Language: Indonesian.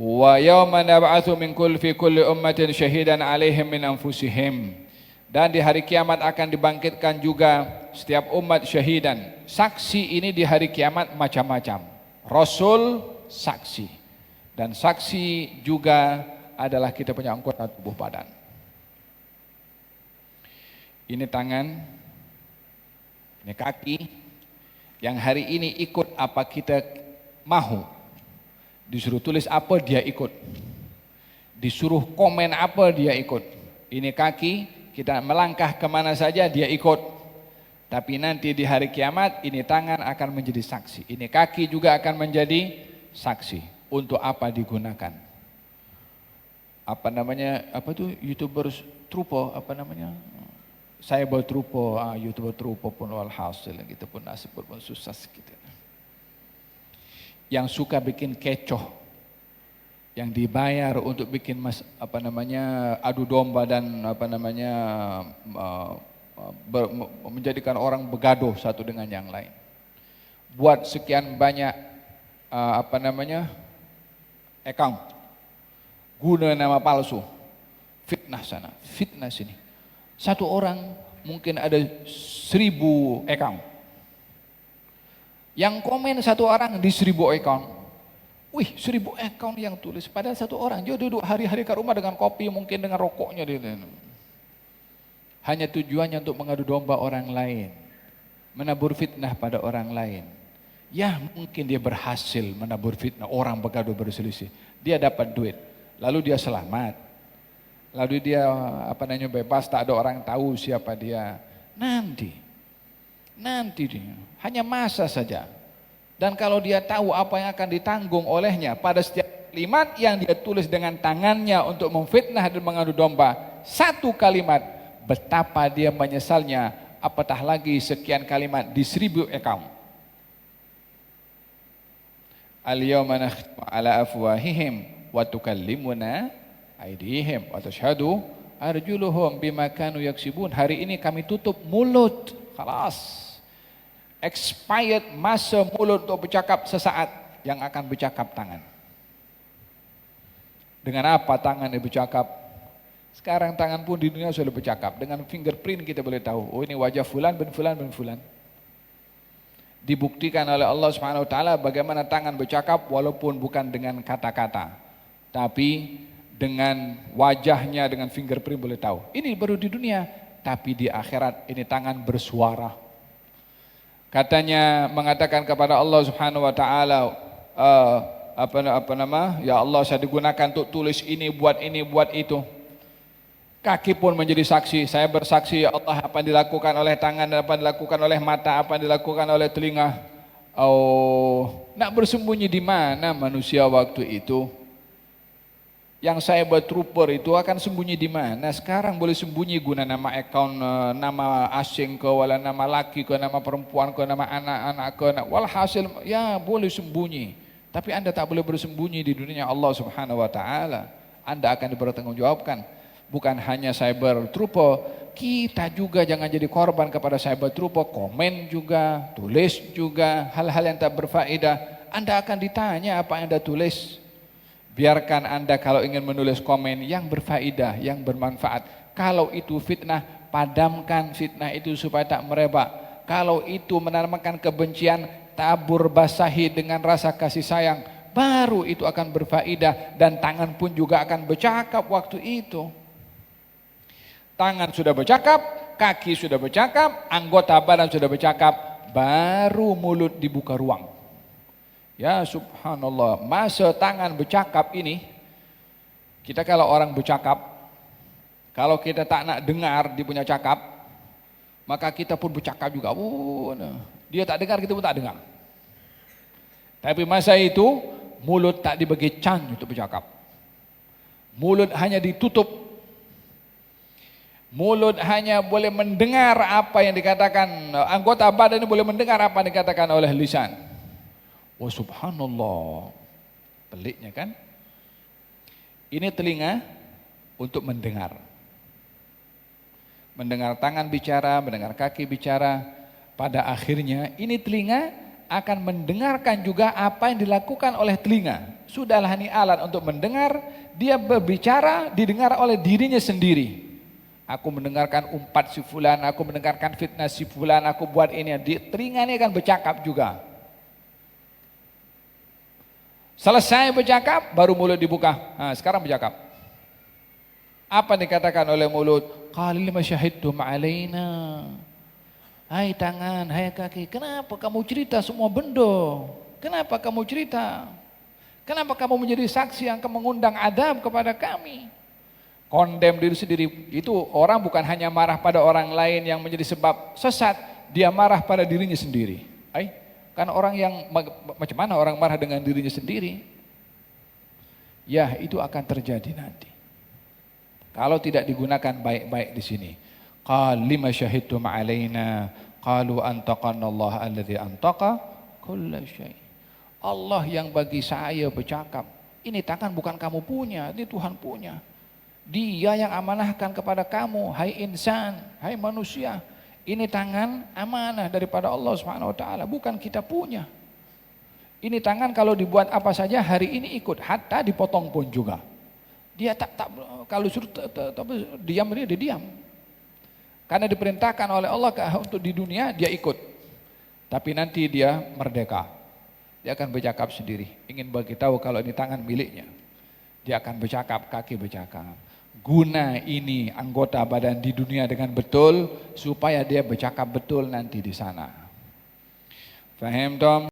Wa yawma nab'atsu min fi kulli ummatin syahidan 'alaihim min anfusihim. Dan di hari kiamat akan dibangkitkan juga setiap umat syahidan. Saksi ini di hari kiamat macam-macam. Rasul, saksi. Dan saksi juga adalah kita punya anggota tubuh badan. Ini tangan, ini kaki, yang hari ini ikut apa kita mahu. Disuruh tulis apa dia ikut. Disuruh komen apa dia ikut. Ini kaki, kita melangkah kemana saja dia ikut. Tapi nanti di hari kiamat ini tangan akan menjadi saksi. Ini kaki juga akan menjadi saksi. Untuk apa digunakan? Apa namanya? Apa tuh YouTuber trupo? Apa namanya? Saya buat trupo, YouTuber trupo pun walhasil gitu pun nasib pun susah gitu. Yang suka bikin kecoh, yang dibayar untuk bikin adu domba dan menjadikan orang begaduh satu dengan yang lain. Buat sekian banyak account, guna nama palsu, fitnah sana, fitnah sini. Satu orang mungkin ada 1000 account. Yang komen satu orang di 1000 account. Wih, 1000 account yang tulis. Padahal satu orang, dia duduk hari-hari ke rumah dengan kopi, mungkin dengan rokoknya. Hanya tujuannya untuk mengadu domba orang lain. Menabur fitnah pada orang lain. Ya mungkin dia berhasil menabur fitnah, orang bergaduh berselisih. Dia dapat duit, lalu dia selamat. Lalu dia bebas, tak ada orang tahu siapa dia. Nanti dia, hanya masa saja. Dan kalau dia tahu apa yang akan ditanggung olehnya pada setiap kalimat yang dia tulis dengan tangannya untuk memfitnah dan mengadu domba, satu kalimat, betapa dia menyesalnya, apatah lagi sekian kalimat di 1000 account. Al-yawma nakhtimu ala afwahihim wa tukallimuna aydihim wa tashhadu arjuluhum bima kanu yaksibun. Hari ini kami tutup mulut. Khalas. Expired masa mulut untuk bercakap sesaat, yang akan bercakap tangan. Dengan apa tangan dia bercakap? Sekarang tangan pun di dunia sudah bercakap. Dengan fingerprint kita boleh tahu, oh ini wajah fulan bin fulan bin fulan. Dibuktikan oleh Allah Subhanahu wa taala bagaimana tangan bercakap walaupun bukan dengan kata-kata, tapi dengan wajahnya, dengan fingerprint boleh tahu. Ini baru di dunia, tapi di akhirat ini tangan bersuara. Katanya mengatakan kepada Allah Subhanahu wa taala, ya Allah, saya digunakan untuk tulis ini, buat itu. Kaki pun menjadi saksi. Saya bersaksi, ya Allah, apa yang dilakukan oleh tangan, apa yang dilakukan oleh mata, apa yang dilakukan oleh telinga. Oh, nak bersembunyi di mana manusia waktu itu? Yang saya buat trooper itu akan sembunyi di mana? Sekarang boleh sembunyi guna nama account, nama asing ke, wala nama laki ke, nama perempuan ke, nama anak-anak ke, walhasil ya boleh sembunyi. Tapi Anda tak boleh bersembunyi di dunia Allah Subhanahu wa taala. Anda akan dipertanggungjawabkan. Bukan hanya cyber trooper, kita juga jangan jadi korban kepada cyber trooper. Komen juga, tulis juga hal-hal yang tak berfaedah. Anda akan ditanya apa yang Anda tulis. Biarkan Anda kalau ingin menulis komen yang berfaedah, yang bermanfaat. Kalau itu fitnah, padamkan fitnah itu supaya tak merebak. Kalau itu menanamkan kebencian, tabur basahi dengan rasa kasih sayang. Baru itu akan berfaedah, dan tangan pun juga akan bercakap waktu itu. Tangan sudah bercakap, kaki sudah bercakap, anggota badan sudah bercakap, baru mulut dibuka ruang. Ya subhanallah, masa tangan bercakap ini, kita kalau orang bercakap, kalau kita tak nak dengar dia punya cakap, maka kita pun bercakap juga. Oh, nah. Dia tak dengar, kita pun tak dengar. Tapi masa itu, mulut tak dibagi can untuk bercakap. Mulut hanya ditutup. Mulut hanya boleh mendengar apa yang dikatakan, anggota badan ini boleh mendengar apa yang dikatakan oleh lisan. Oh subhanallah, peliknya kan? Ini telinga untuk mendengar. Mendengar tangan bicara, mendengar kaki bicara. Pada akhirnya ini telinga akan mendengarkan juga apa yang dilakukan oleh telinga. Sudahlah ini alat untuk mendengar, dia berbicara, didengar oleh dirinya sendiri. Aku mendengarkan umpat si fulan, aku mendengarkan fitnah si fulan, aku buat ini, di telinga ini akan bercakap juga. Selesai bercakap, baru mulut dibuka. Nah, sekarang bercakap. Apa yang dikatakan oleh mulut? Qala lima syahidtum alaina. Hai tangan, hai kaki, kenapa kamu cerita semua benda? Kenapa kamu cerita? Kenapa kamu menjadi saksi yang akan mengundang adab kepada kami? Kondem diri sendiri. Itu orang bukan hanya marah pada orang lain yang menjadi sebab sesat, dia marah pada dirinya sendiri. Karena orang yang macam mana orang marah dengan dirinya sendiri? Ya, itu akan terjadi nanti. Kalau tidak digunakan baik-baik di sini. Qal lima syahidtum alaina qalu antaqana Allah alladzi antaqa kulla syai. Allah yang bagi saya bercakap. Ini tangan bukan kamu punya, ini Tuhan punya. Dia yang amanahkan kepada kamu, hai insan, hai manusia. Ini tangan amanah daripada Allah Subhanahu wa taala, bukan kita punya. Ini tangan kalau dibuat apa saja hari ini ikut, hatta dipotong pun juga. Dia tak kalau suruh diam dia diam. Karena diperintahkan oleh Allah untuk di dunia dia ikut. Tapi nanti dia merdeka. Dia akan bercakap sendiri. Ingin bagi tahu kalau ini tangan miliknya. Dia akan bercakap, kaki bercakap. Guna ini anggota badan di dunia dengan betul supaya dia bercakap betul nanti di sana. Faham Tom?